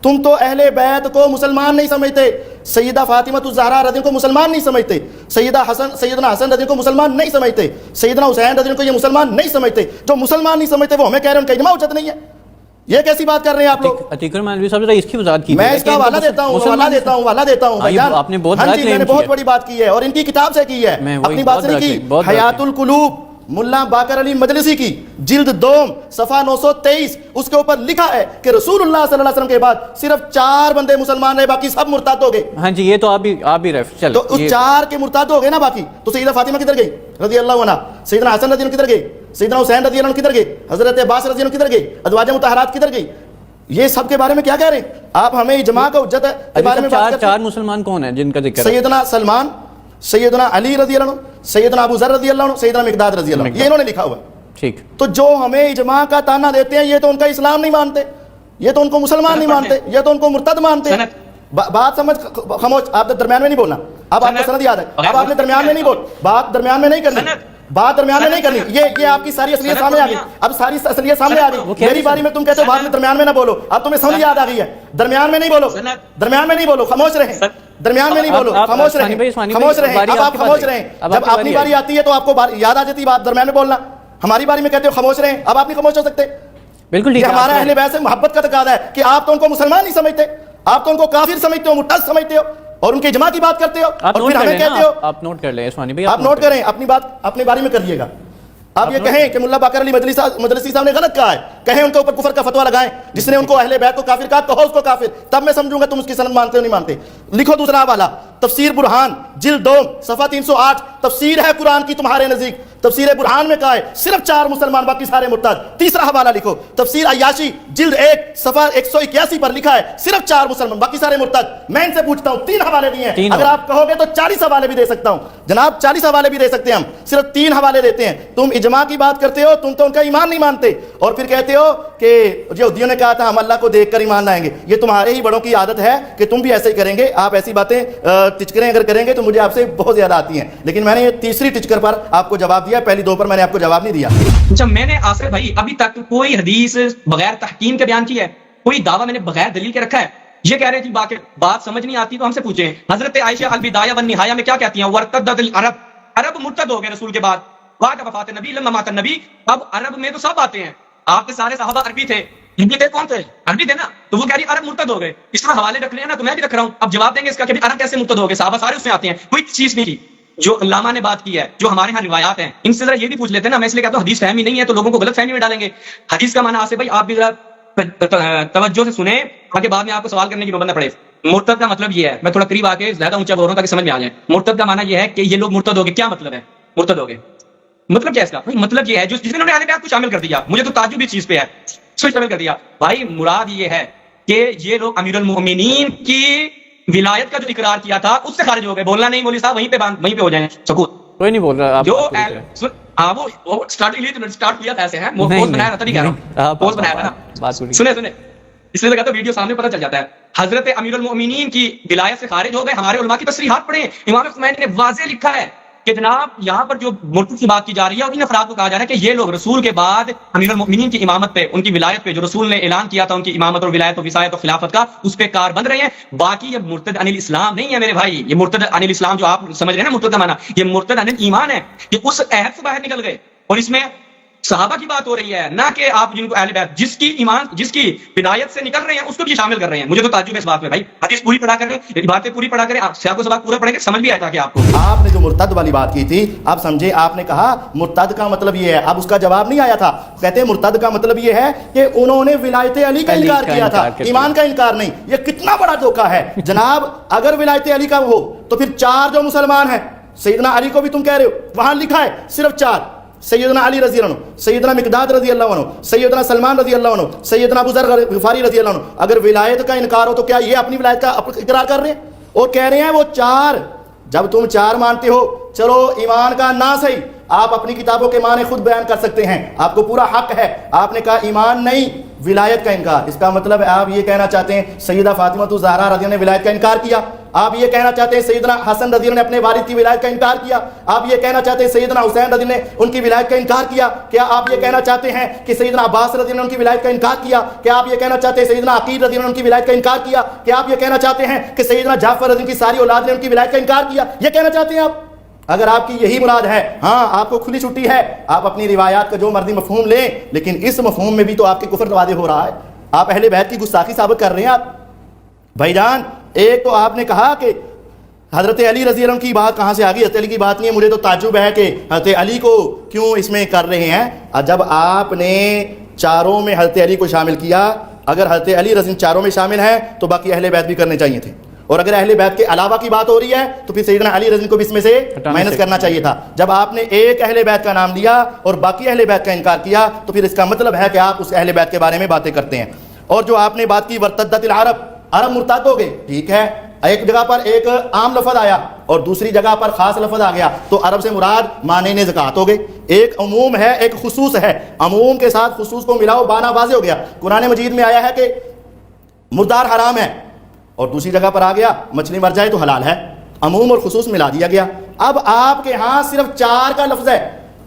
تم تو اہل بیت کو مسلمان نہیں سمجھتے، سیدہ فاطمہ الزہرا رضی اللہ کو مسلمان نہیں سمجھتے، سیدنا حسن رضی اللہ کو مسلمان نہیں سمجھتے، سیدنا حسین رضی اللہ کو یہ مسلمان نہیں سمجھتے۔ جو مسلمان نہیں سمجھتے وہ ہمیں کہہ رہے ہیں ان کا اجماع حجت نہیں ہے، یہ کیسی بات کر رہے ہیں آپ لوگ؟ عتیق مولوی صاحب ذرا اس کی وضاحت کیجیے۔ میں اس کا حوالہ دیتا ہوں بھائیان، آپ نے بہت ہاں جی میں نے بہت بڑی بات کی ہے اور ان کی کتاب سے کی ہے، اپنی بات سے نہیں کی۔ حیات القلوب ملا باقر علی مجلسی کی جلد 2 صفحہ 923، اس کے اوپر لکھا ہے کہ رسول اللہ صلی اللہ علیہ وسلم کے بعد صرف 4 بندے مسلمان رہے، باقی سب مرتد ہو گئے۔ ہاں جی یہ تو آپ بھی ریف چل، تو اس 4 کے مرتد ہو گئے نا باقی، تو سیدہ فاطمہ کدھر گئی رضی اللہ عنہا، سیدنا حسن رضی اللہ کدھر گئے، سیدنا حسین رضی اللہ عنہ کدھر گئے، حضرت عباس رضی اللہ کدھر گئے، ازواج مطہرات کدھر گئی؟ یہ سب کے بارے میں کیا کہہ رہے ہیں آپ؟ ہمیں اجماع کا حجت کے بارے میں بات کرتے ہیں۔ 4 مسلمان کون ہیں جن کا ذکر ہے؟ سیدنا سلمان، سیدنا علی رضی اللہ عنہ، سیدنا ابو ذر رضی اللہ عنہ، سیدنا مقداد رضی اللہ عنہ، یہ انہوں نے لکھا ہوا ہے۔ ٹھیک، تو جو ہمیں اجماع کا تانا دیتے ہیں یہ تو ان کا اسلام نہیں مانتے، یہ تو ان کو مسلمان نہیں مانتے، یہ تو ان کو مرتد مانتے ہیں۔ بات سمجھ، خاموش، آپ درمیان میں نہیں بولنا، اب آپ کو سند یاد ہے، اب آپ نے درمیان میں نہیں بول، بات درمیان میں نہیں کرنی، بات درمیان میں نہیں کرنی، یہ آپ کی ساری اصلیت سامنے آ گئی، اب ساری اصلیت سامنے آ گئی۔ میری باری میں تم کہتے ہو بات میں درمیان میں نہ بولو، اب تمہیں سمجھ یاد آ گئی ہے، درمیان میں نہیں بولو، درمیان میں نہیں بولو، خاموش رہیں، درمیان میں نہیں بولو، خاموش رہیں، خاموش رہیں، اب آپ خاموش رہیں، جب اپنی باری آتی ہے تو آپ کو یاد آ جاتی ہے بات، درمیان میں بولنا، ہماری باری میں کہتے ہو خاموش رہیں، اب آپ نہیں خاموش ہو سکتے۔ بالکل یہ ہمارا اہل بیت سے محبت کا تقاضا ہے کہ آپ تو ان کو مسلمان نہیں سمجھتے، آپ تو ان کو کافر سمجھتے ہو، مرتد سمجھتے ہو، اور ان کے اجماع کی بات کرتے ہو، اور پھر ہمیں کہتے ہو۔ آپ نوٹ کر لیں عثمانی بھائی، آپ نوٹ کریں، اپنی بات اپنی باری میں کریے گا۔ آپ یہ کہیں کہ ملا باقر علی مجلسی صاحب نے غلط کہا ہے، کہیں ان کے اوپر کفر کا فتویٰ لگائیں، جس نے ان کو اہل بیت کو کافر کہا کہو اس کو کافر، تب میں سمجھوں گا تم اس کی سند مانتے ہو نہیں مانتے۔ لکھو دوسرا حوالہ، تفسیر برہان جلد 2 صفحہ 308، تفسیر ہے قرآن کی تمہارے نزدیک، تفسیر برہان میں کہا ہے صرف 4 مسلمان باقی سارے مرتد۔ تیسرا حوالہ لکھو، تفسیر عیاشی جلد 1 صفحہ 181 پر لکھا ہے صرف 4 مسلمان باقی سارے مرتد۔ میں ان سے پوچھتا ہوں، 3 حوالے دیے ہیں، اگر آپ کہو گے تو 40 حوالے بھی دے سکتا ہوں جناب، 40 حوالے بھی دے سکتے ہیں ہم، صرف 3 حوالے دیتے ہیں۔ تم اجماع کی بات کرتے ہو، تم تو ان کا ایمان نہیں مانتے، اور پھر کہتے ہو کہ یہودیوں نے کہا تھا ہم اللہ کو دیکھ کر ایمان لائیں گے۔ یہ تمہارے ہی بڑوں کی عادت ہے کہ تم بھی ایسے ہی کریں گے، آپ ایسی باتیں ٹچکریں اگر کریں گے تو مجھے آپ سے بہت زیادہ آتی ہیں، لیکن میں نے یہ تیسری ٹچکر پر آپ کو جواب دیا، پہلی 2 پر میں نے آپ کو جواب نہیں دیا۔ اچھا، میں نے آصف بھائی ابھی تک کوئی حدیث بغیر تحکیم کے بیان کی ہے؟ کوئی دعویٰ میں نے بغیر دلیل کے رکھا ہے؟ یہ کہہ رہے ہیں کہ بات سمجھ نہیں آتی تو ہم سے پوچھیں۔ حضرت عائشہ البدایہ والنہایہ میں کیا کہتی ہیں؟ ورتدت العرب، عرب مرتد ہو گئے رسول کے بعد، بعد وفات نبی لما مات النبی۔ اب عرب میں تو سب آتے ہیں، آپ کے سارے صحابہ عربی تھے، ہندی تھے، کون تھے؟ عربی تھے نا، تو وہ کہہ رہی عرب مرتد ہو گئے۔ اس کا حوالے رکھ لیں نا، تو میں بھی رکھ رہا ہوں، اب جواب دیں گے اس کا کہ عرب کیسے مرتد ہو گئے، صحابہ سارے اس میں آتے ہیں، کوئی چیز نہیں کی۔ جو علامہ نے بات کی ہے، جو ہمارے ہاں روایات ہیں، ان سے ذرا یہ بھی پوچھ لیتے ہیں نا، میں اس لیے کہتا ہوں حدیث فہمی نہیں ہے تو لوگوں کو غلط فہمی میں ڈالیں گے۔ حدیث کا معنی آصف بھائی آپ بھی ذرا توجہ سے سنیں تاکہ بعد میں آپ کو سوال کرنے کی نوبت نہ پڑے۔ مرتد کا مطلب یہ ہے، میں تھوڑا قریب آ کے زیادہ اونچا بول رہا ہوں تاکہ سمجھ میں آ جائے۔ مرتد کا معنی یہ ہے کہ یہ لوگ مرتد ہو گئے۔ کیا مطلب ہے مرتد ہو گئے؟ مطلب کیا اس کا؟ مطلب یہ ہے جس نے انہوں نے اہل بیت کو شامل کر دیا، مجھے تو تعجب اس چیز پہ ہے، اس کو شامل کر دیا۔ بھائی مراد یہ ہے کہ یہ لوگ امیر المؤمنین کی ولایت کا جو اقرار کیا تھا اس سے خارج ہو گئے۔ بولنا نہیں، مولوی صاحب وہیں پہ ہو جائیں سکوت۔ کوئی نہیں بول رہا، جو وہ سٹارٹ کیا تھا ایسے ہے، پوسٹ بنایا تھا، تبھی کہہ رہا ہوں، پوسٹ بنایا تھا نا۔ سنیں اس لیے تو کہتا ہوں ویڈیو سامنے پتہ چل جاتا ہے۔ حضرت امیر المؤمنین کی ولایت سے خارج ہو گئے۔ ہمارے علماء کی تصریحات پڑھیں، امام خمینی نے واضح لکھا ہے کہ جناب یہاں پر جو مرتد کی بات کی جا رہی ہے ان افراد کو کہا جا رہا ہے کہ یہ لوگ رسول کے بعد امیر المؤمنین کی امامت پہ، ان کی ولایت پہ، جو رسول نے اعلان کیا تھا ان کی امامت اور ولایت اور وصایت اور خلافت کا، اس پہ کار بند رہے ہیں۔ باقی یہ مرتد عن الاسلام نہیں ہے میرے بھائی، یہ مرتد عن الاسلام جو آپ سمجھ رہے ہیں نا مرتد کا معنی، یہ مرتد عن الایمان ہے، یہ اس عہد سے باہر نکل گئے۔ اور اس میں صحابہ کی بات ہو رہی ہے، نہ کہ آپ جن کو اہل بیت جس کی ایمان جس کی ولایت سے نکل رہے ہیں اس کو بھی شامل کر رہے ہیں۔ مجھے تو تعجب ہے اس بات میں بھائی، حدیث پوری پڑھا کریں، باتیں پوری پڑھا کریں، سیاق و سباق پورا پڑھیں گے سمجھ بھی آئے گا کہ آپ کو۔ آپ نے جو مرتد والی بات کی تھی، آپ سمجھے، آپ نے کہا مرتد کا مطلب یہ ہے، اب اس کا جواب نہیں آیا تھا۔ کہتے ہیں مرتد کا مطلب یہ ہے کہ انہوں نے ولایت علی کا انکار کیا تھا، ایمان کا انکار نہیں۔ یہ کتنا بڑا دھوکہ ہے جناب۔ اگر ولایت علی کا ہو تو پھر 4 جو مسلمان ہیں، سیدنا علی کو بھی تم کہہ رہے ہو، وہاں لکھا ہے صرف 4، سیدنا علی رضی اللہ عنہ، سیدنا مقداد رضی اللہ عنہ، سیدنا سلمان رضی اللہ عنہ، سیدنا ابو ذر غفاری رضی اللہ عنہ۔ اگر ولایت کا انکار ہو تو کیا یہ اپنی ولایت کا اقرار کر رہے ہیں اور کہہ رہے ہیں وہ 4؟ جب تم 4 مانتے ہو، چلو ایمان کا نہ صحیح، آپ اپنی کتابوں کے معنی خود بیان کر سکتے ہیں، آپ کو پورا حق ہے۔ آپ نے کہا ایمان نہیں، ولایت کا انکار، اس کا مطلب آپ یہ کہنا چاہتے ہیں سیدہ فاطمہ الزہرا رضی اللہ عنہا نے ولایت کا انکار کیا؟ آپ یہ کہنا چاہتے ہیں سیدنا حسن رضی اللہ نے اپنے والد کی ولایت کا انکار کیا؟ آپ یہ کہنا چاہتے ہیں سیدنا حسین رضی اللہ نے ان کی ولایت کا انکار کیا؟ کیا آپ یہ کہنا چاہتے ہیں کہ سیدنا عباس رضی اللہ نے ان کی ولایت کا انکار کیا؟ کیا آپ یہ کہنا چاہتے ہیں سیدنا عقیل رضی اللہ نے ان کی ولایت کا انکار کیا؟ کیا آپ یہ کہنا چاہتے ہیں کہ سیدنا جعفر رضی اللہ کی ساری اولاد نے ان کی ولایت کا انکار کیا؟ یہ کہنا چاہتے ہیں آپ؟ اگر آپ کی یہی مراد ہے، ہاں آپ کو کھلی چھٹی ہے، آپ اپنی روایات کا جو مرضی مفہوم لیں، لیکن اس مفہوم میں بھی تو آپ کے کفر واضح ہو رہا ہے، آپ اہل بیت کی گستاخی ثابت کر رہے ہیں آپ۔ بھائی جان، ایک تو آپ نے کہا کہ حضرت علی رضی اللہ عنہ کی بات کہاں سے آ گئی؟ حضرت علی کی بات نہیں ہے، مجھے تو تعجب ہے کہ حضرت علی کو کیوں اس میں کر رہے ہیں۔ جب آپ نے چاروں میں حضرت علی کو شامل کیا، اگر حضرت علی رضی چاروں میں شامل ہیں تو باقی اہل بیت بھی کرنے چاہیے تھے، اور اگر اہل بیت کے علاوہ کی بات ہو رہی ہے تو پھر سیدنا علی رضی کو بھی اس میں سے مائنس کرنا چاہیے تھا۔ جب آپ نے ایک اہل بیت کا نام لیا اور باقی اہل بیت کا انکار کیا تو پھر اس کا مطلب ہے کہ آپ اس اہل بیت کے بارے میں باتیں کرتے ہیں۔ اور جو آپ نے بات کی ورتدت العرب، عرب مرتد ہو گئے، ٹھیک ہے، ایک جگہ پر ایک عام لفظ آیا اور دوسری جگہ پر خاص لفظ آ گیا تو عرب سے مراد مانع زکات ہو گئے۔ ایک عموم ہے، ایک خصوص ہے، عموم کے ساتھ خصوص کو ملاؤ، بانا واضح ہو گیا۔ قرآن مجید میں آیا ہے کہ مردار حرام ہے اور دوسری جگہ پر آ گیا مچھلی مر جائے تو حلال ہے، عموم اور خصوص ملا دیا گیا۔ اب آپ کے ہاں صرف 4 کا لفظ ہے،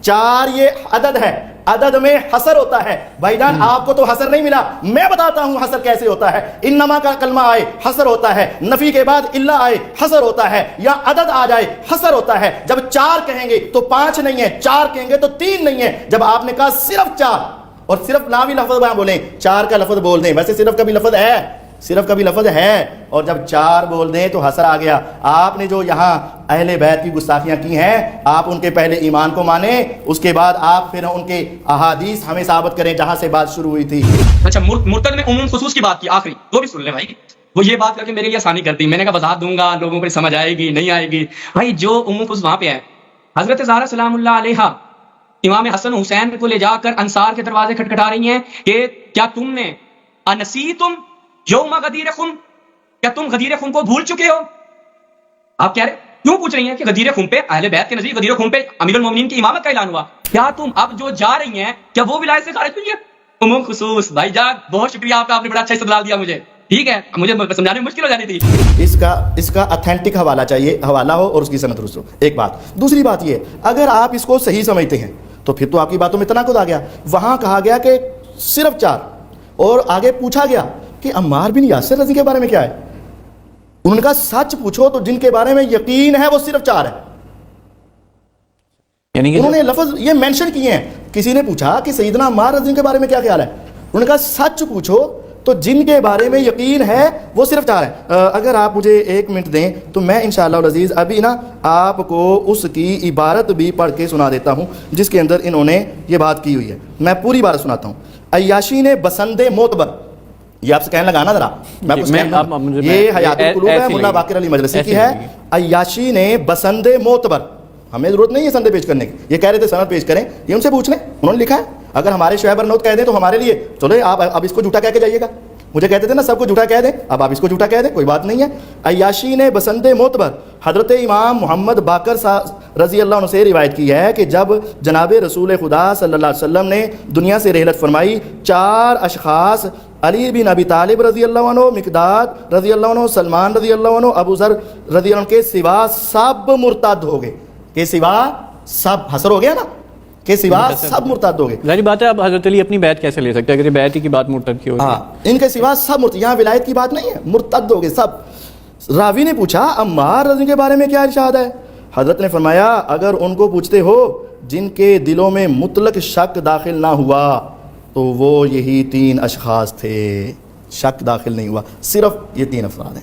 4 یہ عدد ہے، عدد میں حصر ہوتا ہے۔ بھائی جان آپ کو تو حصر نہیں ملا، میں بتاتا ہوں حصر کیسے ہوتا ہے۔ انما کا کلمہ آئے حصر ہوتا ہے، نفی کے بعد الا آئے حصر ہوتا ہے، یا عدد آ جائے حصر ہوتا ہے۔ جب 4 کہیں گے تو 5 نہیں ہے، 4 کہیں گے تو 3 نہیں ہے۔ جب آپ نے کہا صرف 4 اور صرف نہ بھی لفظ وہاں بولیں، 4 کا لفظ بول دیں، ویسے صرف کا بھی لفظ ہے، صرف کا بھی لفظ ہے، اور جب 4 بول دیں تو حسر آ گیا۔ آپ نے جو یہاں اہل بیت کی گستاخیاں کی ہیں، آپ ان کے پہلے ایمان کو مانیں، اس کے بعد آپ پھر ان کے احادیث ہمیں ثابت کریں جہاں سے بات شروع ہوئی تھی۔ اچھا، مرتد میں عموم خصوص کی بات کی آخری، وہ بھی سن لیں بھائی۔ وہ یہ بات کر کے میرے لیے آسانی کر دی، میں نے کہا وضاحت دوں گا، لوگوں کو سمجھ آئے گی نہیں آئے گی۔ بھائی جو عموم خصوص وہاں پہ ہے، حضرت زہرا سلام اللہ علیہا امام حسن حسین کو لے جا کر انصار کے دروازے کھٹکھٹا رہی ہیں کہ کیا تم نے انسیتم یوم غدیر خم، کیا تم غدیر خم کو بھول چکے ہو؟ آپ کہہ رہے کیوں پوچھ رہی ہیں کہ غدیر خم پہ اہل بیت کے نزدیک غدیر خم پہ امیر المومنین کی امامت کا اعلان ہوا، کیا تم اب جو جا رہی ہیں کیا وہ ولایت سے خارج ہوئی ہے؟ عموم خصوص۔ بھائی جان بہت شکریہ آپ کا، آپ نے بڑا اچھا استدلال دیا مجھے، ٹھیک ہے، مجھے سمجھانے میں مشکل ہو جانی تھی۔ اس کا اتھینٹک حوالہ چاہیے، حوالہ ہو اور اس کی سند درست ہو، ایک بات۔ دوسری بات یہ، اگر آپ اس کو صحیح سمجھتے ہیں تو پھر تو آپ کی باتوں میں تناقض آ گیا۔ وہاں کہا گیا کہ صرف 4 اور آگے پوچھا گیا کہ عمار بن یاسر رضی کے بارے میں کیا ہے؟ انہوں نے کہا سچ پوچھو تو جن کے بارے میں یقین ہے وہ صرف 4 ہے۔ یعنی انہوں نے لفظ یہ مینشن کیے ہیں۔ کسی نے پوچھا کہ سیدنا عمار رضی کے بارے میں کیا خیال ہے؟ انہوں نے کہا سچ پوچھو تو جن کے بارے میں یقین ہے وہ صرف 4 ہے۔ اگر آپ مجھے 1 منٹ دیں تو میں انشاءاللہ العزیز ابھی نا آپ کو اس کی عبارت بھی پڑھ کے سنا دیتا ہوں جس کے اندر انہوں نے یہ بات کی ہوئی ہے۔ میں پوری بات سناتا ہوں۔ عیاشی نے بسند معتبر، یہ آپ سے کہنے لگا نا ذرا، میں آپ کو یہ حیات القلوب ہے، ملا باقر علی مجلسی کی ہے۔ عیاشی نے بسند معتبر، ہمیں ضرورت نہیں ہے سند پیش کرنے کی، یہ کہہ رہے تھے سند پیش کریں، یہ ان سے پوچھ لیں، انہوں نے لکھا ہے۔ اگر ہمارے شعیب ارنوت کہہ دیں تو ہمارے لیے چلو آپ اب اس کو جھوٹا کہہ کے جائیے گا، مجھے کہتے تھے نا سب کو جھوٹا کہہ دیں، اب آپ اس کو جھوٹا کہہ دیں، کوئی بات نہیں ہے۔ عیاشی نے بسند معتبر حضرت امام محمد باقر رضی اللہ عنہ سے روایت کی ہے کہ جب جناب رسول خدا صلی اللہ علیہ وسلم نے دنیا سے رحلت فرمائی، 4 اشخاص علی بن ابی طالب رضی اللہ عنہ، مقداد رضی اللہ عنہ، سلمان رضی اللہ عنہ، ابو ذر رضی اللہ عنہ کے سوا سب مرتد ہو گئے، کے سوا سب، حسر ہو گیا نا، کے سوا سب مرتد ہو گئے۔ ظاہری بات ہے اب حضرت علی اپنی بیعت کیسے لے سکتے ہیں اگر یہ بیعت ہی کی بات مرتد کی ہوتی ہے؟ ہاں، ان کے سوا سب مرتد، یہاں ولایت کی بات نہیں ہے، مرتد ہو گئے سب۔ راوی نے پوچھا عمار رضی کے بارے میں کیا ارشاد ہے؟ حضرت نے فرمایا اگر ان کو پوچھتے ہو جن کے دلوں میں مطلق شک داخل نہ ہوا تو وہ یہی 3 اشخاص تھے، شک داخل نہیں ہوا، صرف یہ 3 افراد ہیں۔